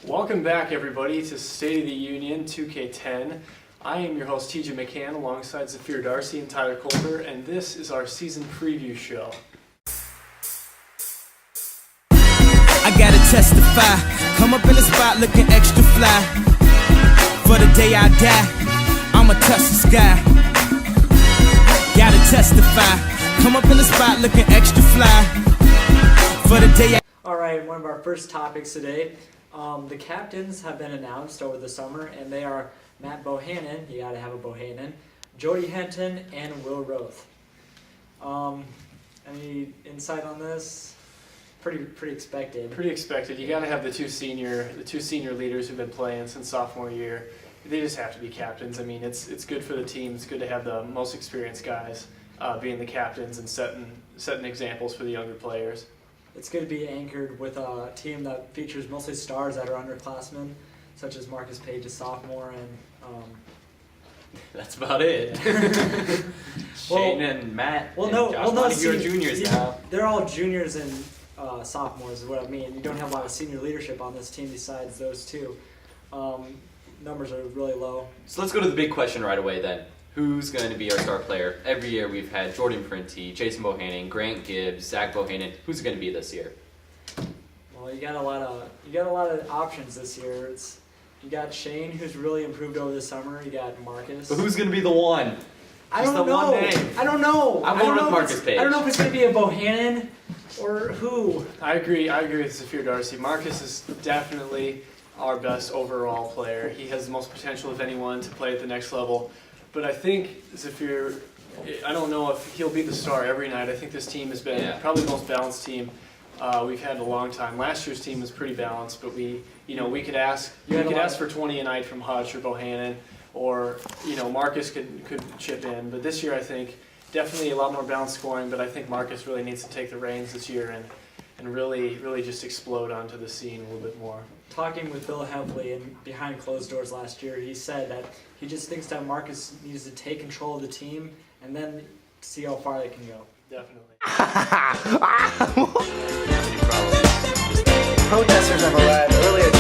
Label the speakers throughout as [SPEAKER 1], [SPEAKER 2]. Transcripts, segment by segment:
[SPEAKER 1] Welcome back, everybody, to State of the Union 2K10. I am your host, TJ McCann, alongside Zafir Darcy and Tyler Colter, and this is our season preview show.
[SPEAKER 2] I gotta testify, come up in the spot looking extra fly. For the day I die, I'ma touch the sky. Gotta testify, come up in the spot looking extra fly. For the day I...
[SPEAKER 3] Alright, one of our first topics today. The captains have been announced over the summer, and they are Matt Bohannon, you gotta have a Bohannon, Jody Henton, and Will Roth. Any insight on this? Pretty expected.
[SPEAKER 1] Pretty expected. You gotta have the two senior leaders who've been playing since sophomore year. They just have to be captains. I mean, it's good for the team. It's good to have the most experienced guys being the captains and setting examples for the younger players.
[SPEAKER 3] It's good to be anchored with a team that features mostly stars that are underclassmen, such as Marcus Page, a sophomore, and
[SPEAKER 4] that's about it. Shane and Matt and Josh Montague are juniors now.
[SPEAKER 3] They're all juniors and sophomores is what I mean. You don't have a lot of senior leadership on this team besides those two. Numbers are really low.
[SPEAKER 4] So let's go to the big question right away then. Who's going to be our star player? Every year we've had Jordan Prenti, Jason Bohannon, Grant Gibbs, Zach Bohannon. Who's it going to be this year?
[SPEAKER 3] Well, you got a lot of options this year. You got Shane, who's really improved over the summer. You got Marcus.
[SPEAKER 4] But who's going to be the one?
[SPEAKER 3] I don't know. I don't know.
[SPEAKER 4] I'm going with Marcus Page.
[SPEAKER 3] I don't know if it's going to be a Bohannon or who.
[SPEAKER 1] I agree with Zafir Darcy. Marcus is definitely our best overall player. He has the most potential of anyone to play at the next level. But I think Zafir, I don't know if he'll be the star every night. I think this team has been probably the most balanced team we've had in a long time. Last year's team was pretty balanced, but we could ask for 20 a night from Hutch or Bohannon, or Marcus could chip in. But this year I think definitely a lot more balanced scoring. But I think Marcus really needs to take the reins this year and really just explode onto the scene a little bit more.
[SPEAKER 3] Talking with Bill Heffley and behind closed doors last year, he said that he just thinks that Marcus needs to take control of the team and then see how far they can go.
[SPEAKER 1] Definitely.
[SPEAKER 5] Protesters have arrived earlier.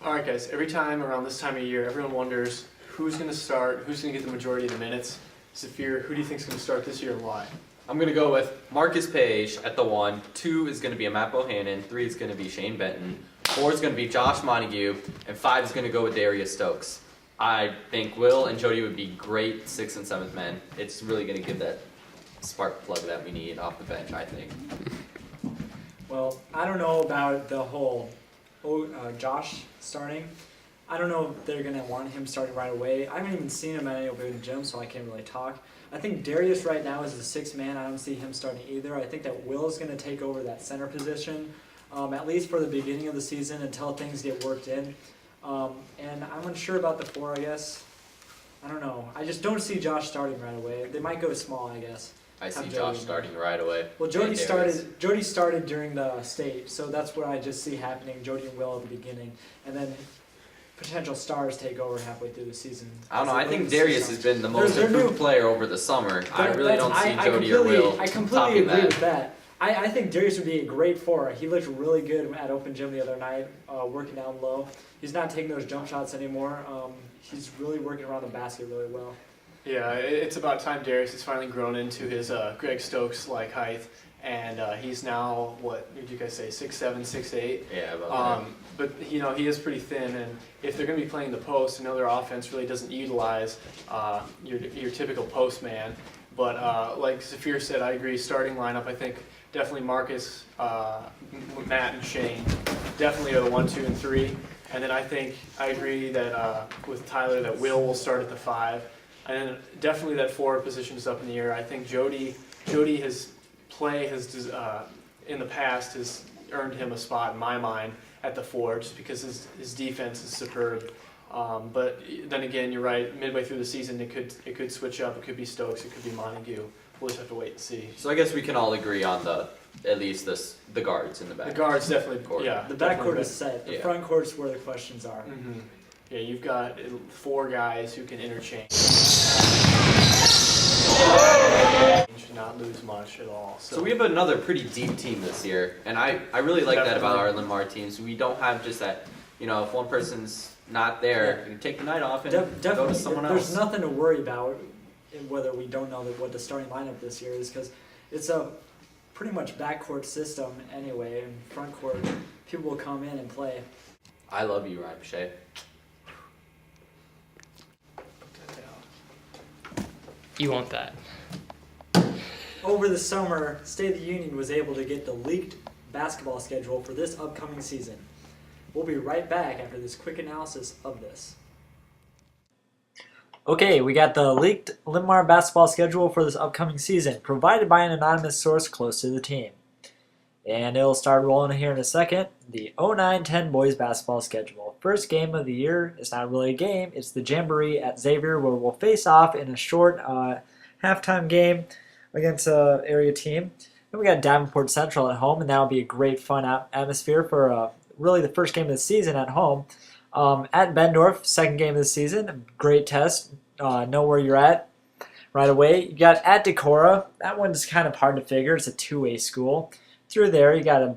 [SPEAKER 1] Alright guys, every time around this time of year, everyone wonders who's going to start, who's going to get the majority of the minutes. Zafir, who do you think is going to start this year and why?
[SPEAKER 4] I'm going to go with Marcus Page at the 1. 2 is going to be a Matt Bohannon. 3 is going to be Shane Benton. 4 is going to be Josh Montague. And 5 is going to go with Darius Stokes. I think Will and Jody would be great 6th and 7th men. It's really going to give that spark plug that we need off the bench, I think.
[SPEAKER 3] Well, I don't know about the whole Josh starting. I don't know if they're going to want him starting right away. I haven't even seen him at any open gym, so I can't really talk. I think Darius right now is the 6th man. I don't see him starting either. I think that Will is going to take over that center position, at least for the beginning of the season until things get worked in. And I'm unsure about the 4, I guess. I don't know. I just don't see Josh starting right away. They might go small, I guess.
[SPEAKER 4] I see Josh starting right away.
[SPEAKER 3] Well, Jody started during the state, so that's what I just see happening. Jody and Will at the beginning, and then potential stars take over halfway through the season.
[SPEAKER 4] I don't know. I think Darius has been the most improved player over the summer. I really don't see Jody or Will
[SPEAKER 3] I completely agree with that. I think Darius would be a great 4. He looked really good at open gym the other night, working down low. He's not taking those jump shots anymore. He's really working around the basket really well.
[SPEAKER 1] Yeah, it's about time Darius has finally grown into his Greg Stokes-like height, and he's now, what did you guys say, 6'7", 6'8"?
[SPEAKER 4] Yeah, about that.
[SPEAKER 1] But he is pretty thin, and if they're going to be playing the post, I know their offense really doesn't utilize your typical post man. But like Zafir said, I agree. Starting lineup, I think definitely Marcus, Matt, and Shane definitely are the 1, 2, and 3. And then I agree that with Tyler that Will start at the 5. And then definitely that 4 position is up in the air. I think Jody has in the past has earned him a spot in my mind at the 4 just because his defense is superb. But then again, you're right. Midway through the season, it could switch up. It could be Stokes. It could be Montague. We'll just have to wait and see.
[SPEAKER 4] So I guess we can all agree on at least the guards in the back.
[SPEAKER 1] The guards definitely. Yeah,
[SPEAKER 3] the backcourt is set. The front court's where the questions are.
[SPEAKER 1] Mm-hmm. Yeah, you've got 4 guys who can interchange. cannot lose much at all.
[SPEAKER 4] So we have another pretty deep team this year, and I really like that about our Linn-Mar teams. We don't have just that, if one person's not there, you take the night off and go to someone else.
[SPEAKER 3] There's nothing to worry about whether we don't know what the starting lineup this year is, because it's a pretty much backcourt system anyway, and front court, people will come in and play.
[SPEAKER 4] I love you, Ryan Shea.
[SPEAKER 6] You want that.
[SPEAKER 3] Over the summer, State of the Union was able to get the leaked basketball schedule for this upcoming season. We'll be right back after this quick analysis of this. Okay, we got the leaked Linn-Mar basketball schedule for this upcoming season, provided by an anonymous source close to the team. And it'll start rolling here in a second. The 09-10 boys basketball schedule. First game of the year. It's not really a game. It's the Jamboree at Xavier, where we'll face off in a short halftime game against an area team. Then we got Davenport Central at home, and that'll be a great fun atmosphere for really the first game of the season at home. At Bendorf, second game of the season. Great test. Know where you're at right away. You got at Decorah. That one's kind of hard to figure. It's a two-way school. Through there, you got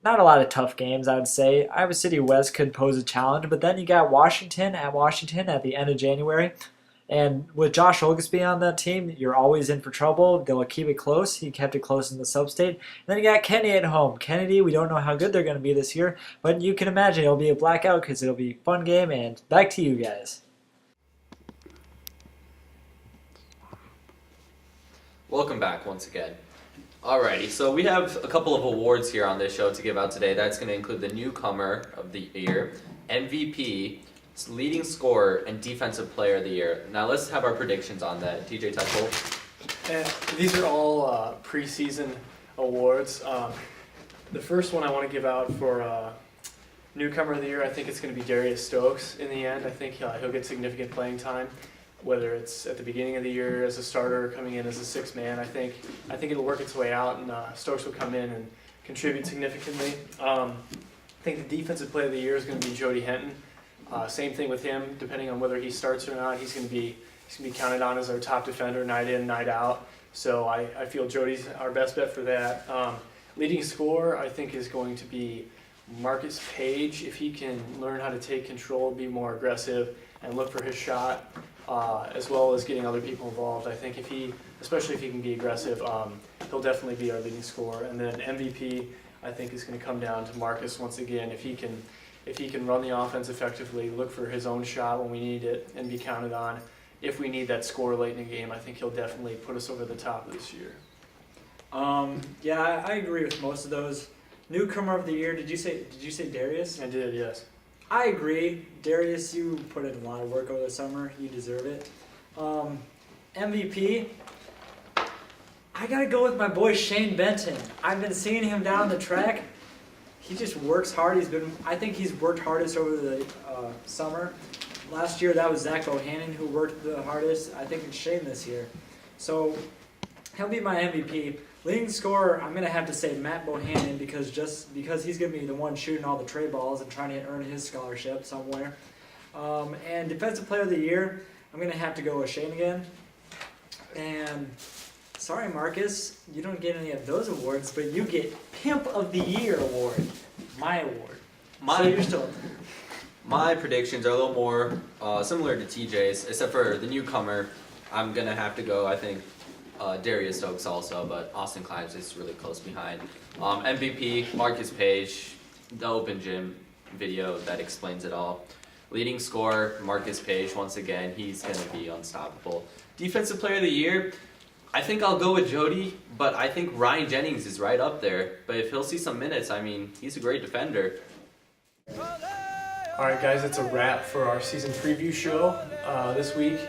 [SPEAKER 3] not a lot of tough games, I would say. Iowa City West could pose a challenge, but then you got Washington at the end of January. And with Josh Oglesby on that team, you're always in for trouble. They'll keep it close. He kept it close in the sub-state. And then you got Kennedy at home. Kennedy, we don't know how good they're going to be this year, but you can imagine it'll be a blackout because it'll be a fun game. And back to you guys.
[SPEAKER 4] Welcome back once again. Alrighty, so we have a couple of awards here on this show to give out today. That's going to include the newcomer of the year, MVP, leading scorer, and defensive player of the year. Now let's have our predictions on that. TJ Tuchel.
[SPEAKER 1] These are all preseason awards. The first one I want to give out for newcomer of the year, I think it's going to be Darius Stokes in the end. I think he'll get significant playing time, whether it's at the beginning of the year as a starter or coming in as a sixth man. I think it'll work its way out, and Stokes will come in and contribute significantly. I think the defensive player of the year is going to be Jody Henton. Same thing with him, depending on whether he starts or not. He's going to be counted on as our top defender night in, night out. So I feel Jody's our best bet for that. Leading scorer, I think, is going to be Marcus Page. If he can learn how to take control, be more aggressive, and look for his shot, as well as getting other people involved. I think especially if he can be aggressive, he'll definitely be our leading scorer. And then MVP, I think, is going to come down to Marcus once again. If he can run the offense effectively, look for his own shot when we need it, and be counted on. If we need that score late in the game, I think he'll definitely put us over the top this year.
[SPEAKER 3] Yeah, I agree with most of those. Newcomer of the year, did you say Darius?
[SPEAKER 1] I did, yes.
[SPEAKER 3] I agree. Darius, you put in a lot of work over the summer. You deserve it. MVP, I got to go with my boy Shane Benton. I've been seeing him down the track. He just works hard. I think he's worked hardest over the summer. Last year, that was Zach Bohannon who worked the hardest. I think it's Shane this year. So he'll be my MVP. Leading scorer, I'm going to have to say Matt Bohannon because he's going to be the one shooting all the tray balls and trying to earn his scholarship somewhere. And defensive player of the year, I'm going to have to go with Shane again. And sorry, Marcus, you don't get any of those awards, but you get Pimp of the Year award, my award. So you're still.
[SPEAKER 4] My predictions are a little more similar to TJ's, except for the newcomer. I'm gonna have to go, I think, Darius Stokes also, but Austin Climbs is really close behind. MVP, Marcus Page, the open gym video that explains it all. Leading scorer, Marcus Page, once again, he's going to be unstoppable. Defensive player of the year, I think I'll go with Jody, but I think Ryan Jennings is right up there. But if he'll see some minutes, I mean, he's a great defender.
[SPEAKER 1] All right, guys, that's a wrap for our season preview show this week.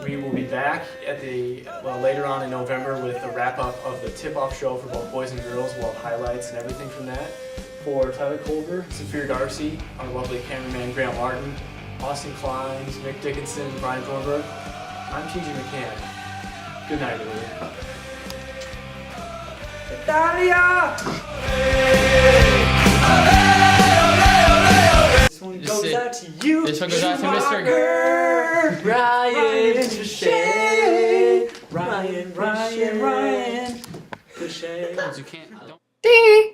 [SPEAKER 1] We will be back at later on in November with the wrap-up of the tip-off show for both boys and girls. We'll have highlights and everything from that. For Tyler Culver, Zafir Darcy, our lovely cameraman Grant Martin, Austin Climbs, Nick Dickinson, Brian Thornburg, I'm TJ McCann. Good night, everybody. Italia! This one goes out to you.
[SPEAKER 6] This one goes out to Mr.
[SPEAKER 3] Ryan Ryan.
[SPEAKER 7] You can't. Don't.
[SPEAKER 8] Ding!